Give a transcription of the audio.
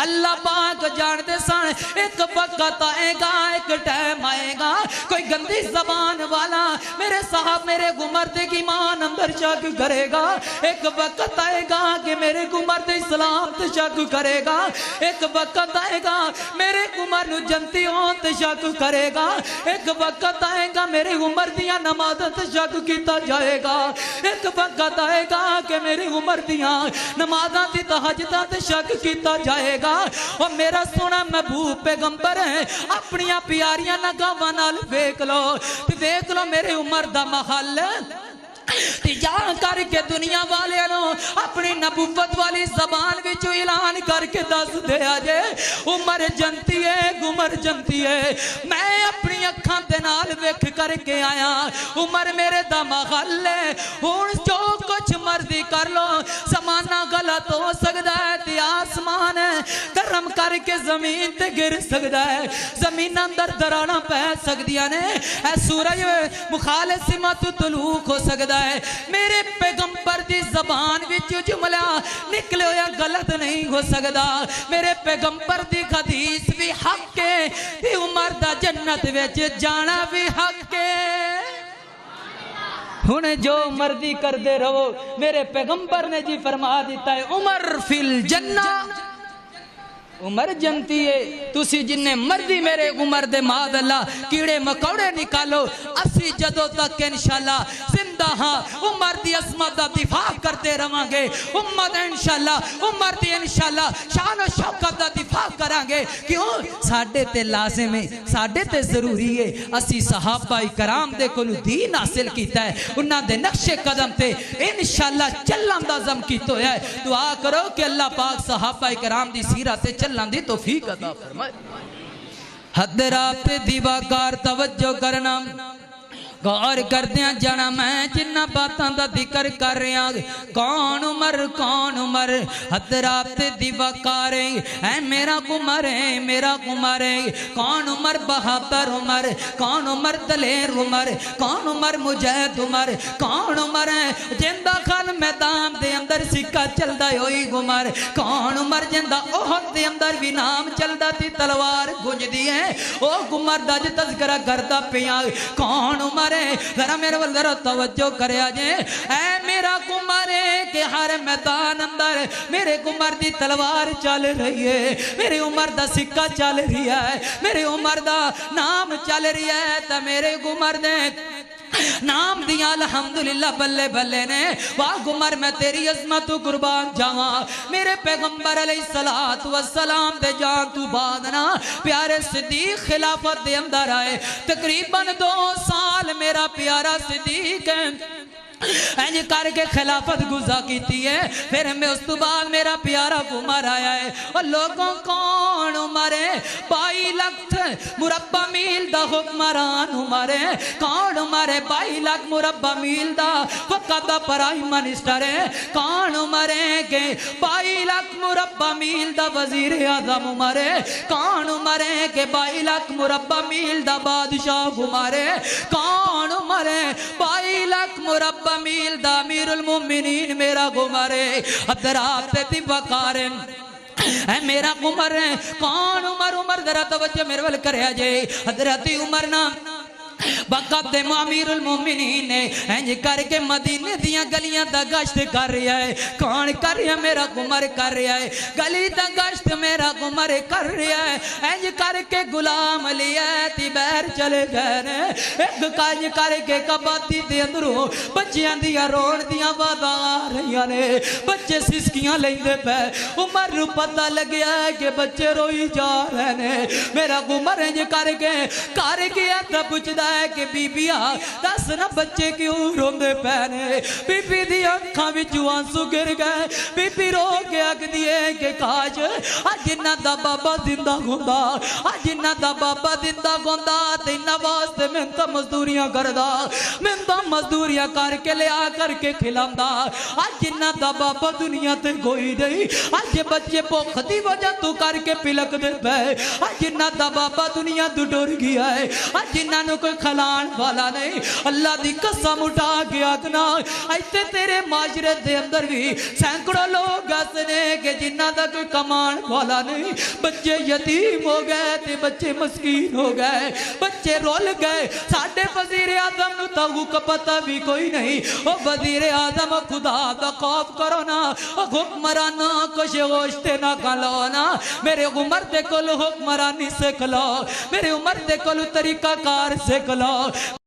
اللہ پاک جانتے سن ایک وقت آئے گا، ایک ٹائم آئے گا، کوئی گندی زبان والا میرے صاحب میرے گمرد کی مان اندر شک کرے گا، ایک وقت آئے گا کہ میرے گمرد اسلام تے شک کرے گا، ایک وقت آئے گا میرے گمر نو جنتی ہون تے شک کرے گا، ایک وقت آئے گا میرے گمر دیاں نمازاں تے شک کیتا جائے گا، ایک وقت آئے گا کہ میرے گمر دیاں نمازاں تے تہجداں تے شک کیتا جائے گا۔ اور میرا سونا محبوب پیغمبر ہے، اپنیاں پیاریاں نگاہاں نال ویکھ لو میرے عمر دا محل جا کر کے دنیا والے اپنی نبوت والی زبان وچ اعلان کر کے دس دیا جے عمر جنتی ہے، گمر جنتی ہے۔ میں اپنی اکھاں دے نال ویکھ کر کے آیا، عمر میرے دا محل ہے، ہن جو کچھ مرضی کر لو، زمانہ غلط ہو سکدا ہے تے آسمان ہے کرم کر کے زمین تے گر سکدا ہے، زمین اندر دراڑاں پہ سکدیاں نے، اے سورج مخالف سمت طلوع ہو سکدا ہے۔ میرے پیغمبر دی زبان وچ جملہ نکلے ہویا غلط نہیں ہو سکدا، میرے پیغمبر دی حدیث بھی حق ہے تے عمر دا جنت وچ جانا بھی حق ہے۔ ہن جو مرضی کر دے رہو، میرے پیغمبر نے جی فرما دیتا ہے عمر فی الجنہ، عمر جنتی ہے، تسی جننے مرضی میرے عمر دے ماد اللہ کیڑے مکوڑے نکالو، اسی جدوں تک انشاءاللہ زندہ ہاں عمر دی عظمت دا دفاع کرتے رہاں گے، امت انشاءاللہ عمر دی انشاءاللہ شان و شوکت دا دفاع کریں گے۔ کیوں؟ ساڑھے تے لازم ہے، ساڑھے تے ضروری ہے، اسی صحابہ کرام دے کلو دین حاصل کیتا ہے، انہاں دے نقش قدم تے انشاءاللہ چلن دا عزم کیتا ہے۔ دعا کرو کہ اللہ پاک صحابہ کرام دی سیرت چلن دی توفیق عطا فرمائے۔ حضرات دیوا کار توجہ کرنا، غور کر دیا جانا، میں جنہ باتاں دا ذکر کر رہا، کون عمر حضرات دیوا کارے، اے میرا عمر ہے، میرا عمر ہے، کون عمر بہادر عمر، کون عمر دلیر عمر، کون عمر مجاہد عمر، کون عمر ہے جندہ خان میدان دے اندر سکہ چلدا ہوئی عمر، کون عمر جندہ احد دے اندر بھی نام چلدا تھی تلوار گنج دی ہے، او عمر دا جو تذکرہ کرتا پیا، کون عمر ذرا میرے وال ذرا توجہ کریا جے، اے میرا عمر ہے کہ ہر میدان اندر میرے عمر دی تلوار چل رہی ہے، میرے عمر دا سکہ چل رہی ہے، میرے عمر دا نام چل رہی ہے، تا میرے عمر دے نام دیا الحمدللہ بلے بلے نے، واہ عمر میں تیری عظمت قربان جاواں، میرے پیغمبر علیہ السلام دے جان تو بعدنا پیارے صدیق خلافت دے اندر آئے، تقریباً 2 سال میرا پیارا صدیق ہے اینج کر کے خلافت گزا کیتی ہے، پھر میں اس تو بعد میرا پیارا عمر آیا ہے، اور لوگوں کون عمر ہے؟ 22 لکھ مربع میل دا حکمران عمر ہے، کون عمر ہے؟ 22 لکھ مربع میل دا وقت دا پرائم منسٹر ہے، کون عمر ہے کہ 22 لکھ مربع میل دا وزیر اعظم عمر ہے، کون عمر ہے کہ 22 لکھ مربع میل دا بادشاہ عمر ہے، کون عمر ہے 22 لکھ مربع میل دا امیر المومنین میرا عمر ہے، حضرات دی وقارن اے میرا عمر ہے، کون عمر ذرا توجہ میرے ول کریا جے، حضرت عمر نا وقت امیر المومنین نے اینج کر کے مدینے دیاں گلیاں دا گشت کر رہا ہے، کون کر رہا ہے؟ میرا عمر کر رہا ہے، گلی دا گشت میرا عمر کر رہا ہے، اینج کر کے غلام لیا تی بیر چلے گئے، ایک کانج کر کے کباتی دے اندروں بچیاں دیا روڑ دیاں باداں آ رہیاں نے، بچے سسکیاں لیں دے پہ، عمر رو پتہ لگیا ہے کہ بچے روئی جا رہے ہیں، میرا عمر اینج کر گیا تھا پوچھ دا ہے کہ بی بیا دس نہ بچے کیوں روندے پہنے، بی بی دی اکھاں بھی آنسو گر گئے، بی بی رو کے اگ دیئے کہ کاش آج انہاں دا بابا زندہ گھندا، آج انہاں دا بابا زندہ گھندا تے انہاں واسطے منتا مزدوریاں کردا، منتا مزدوریاں کر کے لے آ کر کے کھلاندا، آج انہاں دا بابا دنیا تے کوئی نہیں، آج بچے پوکھ دی وجہ تو کر کے پلک دے پہ، آج انہاں دا بابا دنیا تو ڈور گیا ہے، آج انہاں نو کوئی کھلان والا نہیں اللہ دی قسم اٹھا کے آگنا ایتے تیرے معاشرے دے اندر بھی سینکڑوں لوگ ایسے کہ جنہ دا کوئی کمان والا نہیں بچے یتیم ہو گئے تے بچے مسکین ہو گئے بچے رول گئے ساڑھے وزیر اعظم نو تاغو کا پتہ بھی کوئی نہیں او وزیر اعظم خدا دا خوف کرو نا حکمرانا کش گوشتے نہ کھلو نا میرے عمر دے کل حکمرانی سے کھلو میرے عمر دے کل طریقہ کار سے کھلو